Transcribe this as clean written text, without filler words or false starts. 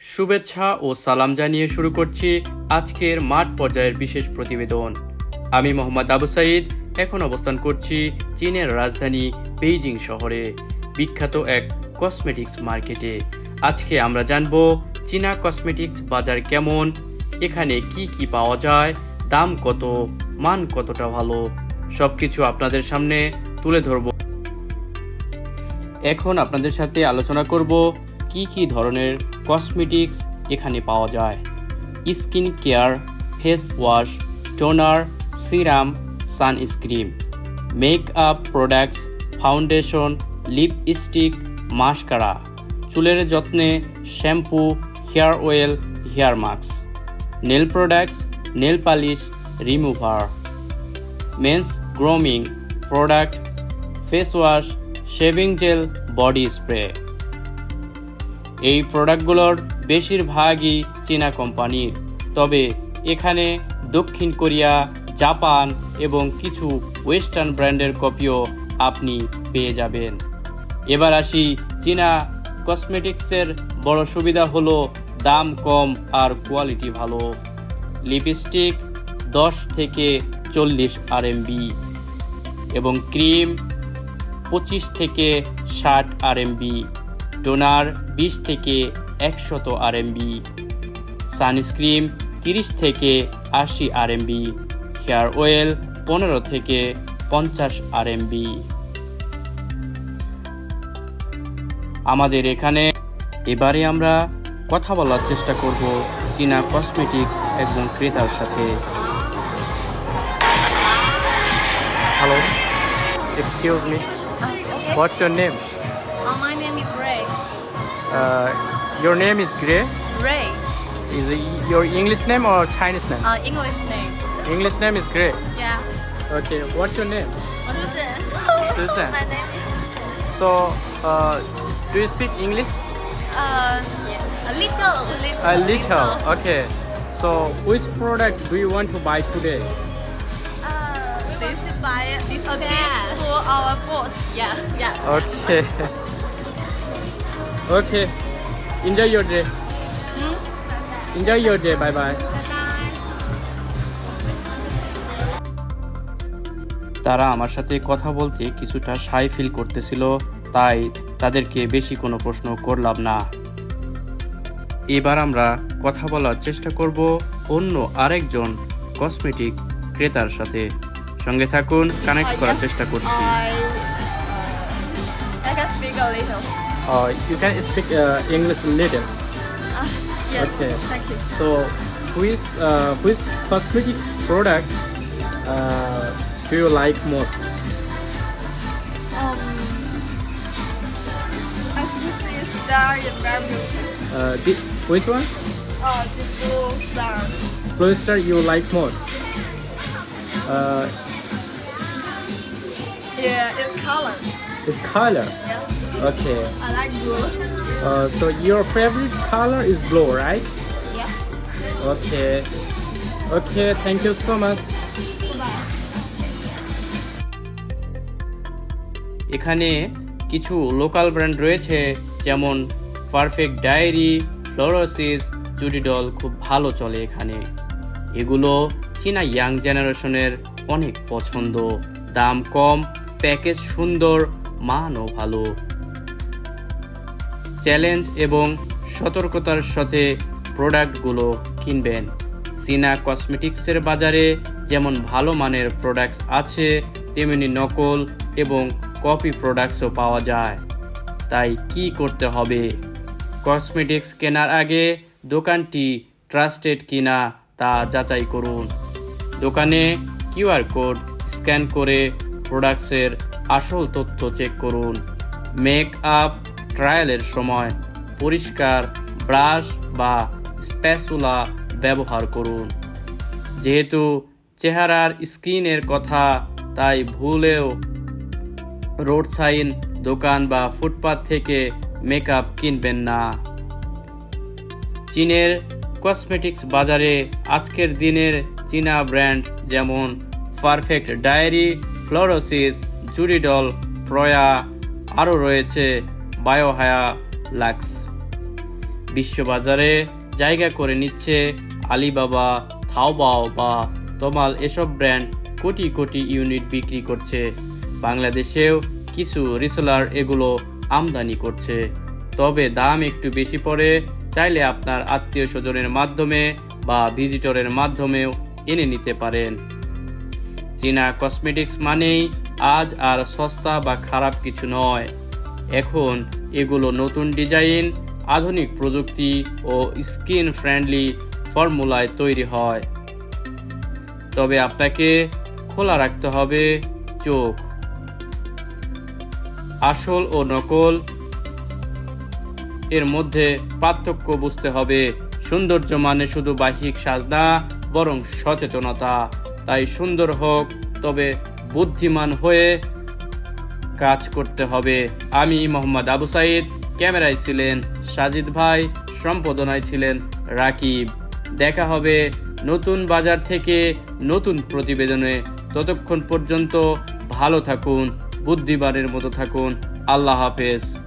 শুভেচ্ছা ও সালাম জানিয়ে শুরু করছি আজকের মাঠ পর্যায়ের বিশেষ প্রতিবেদন। আমি মোহাম্মদ আবু সাইদ এখন অবস্থান করছি চীনের রাজধানী বেইজিং শহরে বিখ্যাত এক কসমেটিক্স মার্কেটে। আজকে আমরা জানব চীনা কসমেটিক্স বাজার কেমন, এখানে কি কি পাওয়া যায়, দাম কত, মান কতটা ভালো, সবকিছু আপনাদের সামনে তুলে ধরব। এখন আপনাদের সাথে আলোচনা করব কি কি ধরনের কসমেটিক্স এখানে পাওয়া যায়। Skin care, face wash, toner, serum, sunscreen, makeup products, foundation, lipstick, mascara, চুলের যত্নে shampoo, hair oil, hair mask, nail products, nail polish remover, men's grooming product, face wash, shaving gel, body spray. এই প্রোডাক্টগুলোর বেশিরভাগই চীনা কোম্পানির, তবে এখানে দক্ষিণ কোরিয়া, জাপান এবং কিছু ওয়েস্টার্ন ব্র্যান্ডের কপিও আপনি পেয়ে যাবেন। এবার আসি চীনা কসমেটিক্সের বড় সুবিধা হলো দাম কম আর কোয়ালিটি ভালো। লিপস্টিক 10 থেকে 40 আরএমবি এবং ক্রিম 25 থেকে 60 আরএমবি, টোনার 20 থেকে 100 আরএমবি, সানস্ক্রিন 30 থেকে 80 আরএমবি, হেয়ার অয়েল 15 থেকে 50 আরএমবি। আমাদের এখানে এবারে আমরা কথা বলার চেষ্টা করব চীনা কসমেটিক্স একজন ক্রেতার সাথে। Hello, excuse me, what's your name? My name is Ray. Your name is Gray. Ray. Is it your English name or Chinese name? English name. English name is Gray. Yeah. Okay, what's your name? Susan. Susan. My name is Susan. So, do you speak English? Yeah. A little. A little. Okay. So, which product do you want to buy today? We want to buy this gift for our boss. Yeah. Okay. Okay. Enjoy your day. Enjoy your day. Bye bye. তারা আমার সাথে কথা বলতে কিছুটা শাই feel করতেছিল, তাই তাদেরকে বেশি কোনো প্রশ্ন করলাম না। এবার আমরা কথা বলার চেষ্টা করব অন্য আরেকজন কসমেটিক ক্রেতার সাথে। সঙ্গে থাকুন, কানেক্ট করার চেষ্টা করছি। I can speak a little. You can speak English little. Yes. Okay. Thank you. So, which cosmetic product do you like most? I think this star is very beautiful. Which one? This blue star. Blue Star you like most? Yeah, it's color. It's color. Yeah. Okay. I like blue. So your favorite color is blue, right? Yeah. Okay. Okay. Thank you so much. Goodbye. এখানে কিছু local brand রয়েছে, যেমন perfect diary, fluorosis, জুডিডল খুব ভালো চলে এখানে। এগুলো চীনা ইয়াং জেনারেশনের অনেক পছন্দ। দাম কম, প্যাকেজ সুন্দর, মানও ভালো। চ্যালেঞ্জ এবং সতর্কতার সাথে প্রোডাক্টগুলো কিনবেন। চীনা কসমেটিক্সের বাজারে যেমন ভালো মানের প্রোডাক্টস আছে, তেমনি নকল এবং কপি প্রোডাক্টসও পাওয়া যায়। তাই কি করতে হবে? কসমেটিক্স কেনার আগে দোকানটি ট্রাস্টেড কিনা তা যাচাই করুন। দোকানে কিউআর কোড স্ক্যান করে প্রোডাক্টসের আসল তথ্য চেক করুন। মেকআপ ট্রায়ালের সময় পরিষ্কার ব্রাশ বা স্প্যাচুলা ব্যবহার করুন। যেহেতু চেহারার স্কিনের কথা, তাই ভুলেও রোড সাইন, দোকান বা ফুটপাত থেকে মেকআপ কিনবেন না। চীনের কসমেটিক্স বাজারে আজকের দিনের চীনা ব্র্যান্ড যেমন পারফেক্ট ডায়েরি, ফ্লোরোসিস, জুডিডল, প্রয়া, আরও রয়েছে বায়োহায়া লাক্স। বিশ্ববাজারে জায়গা করে নিচ্ছে আলিবাবা, তাওবাও বা তমাল, এসব ব্র্যান্ড কোটি কোটি ইউনিট বিক্রি করছে। বাংলাদেশেও কিছু রিসেলার এগুলো আমদানি করছে, তবে দাম একটু বেশি পড়ে। চাইলে আপনার আত্মীয় স্বজনের মাধ্যমে বা ভিজিটরের মাধ্যমেও এনে নিতে পারেন। চীনা কসমেটিক্স মানেই আজ আর সস্তা বা খারাপ কিছু নয়। এখন এগুলো নতুন ডিজাইন, আধুনিক প্রযুক্তি ও স্কিন ফ্রেন্ডলি ফর্মুলায় তৈরি হয়। তবে আপনাকে খোলা রাখতে হবে চোখ। আসল ও নকল এর মধ্যে পার্থক্য বুঝতে হবে। সৌন্দর্য মানে শুধু বাহ্যিক সাজ না, বরং সচেতনতা। তাই সুন্দর হোক, তবে বুদ্ধিমান হয়ে কাজ করতে হবে। আমি মোহাম্মদ আবু সাইদ, ক্যামেরায় ছিলেন সাজিদ ভাই, সম্পাদনায় ছিলেন রাকিব। দেখা হবে নতুন বাজার থেকে নতুন প্রতিবেদনে। ততক্ষণ পর্যন্ত ভালো থাকুন, বুদ্ধিমানের মতো থাকুন। আল্লাহ হাফেজ।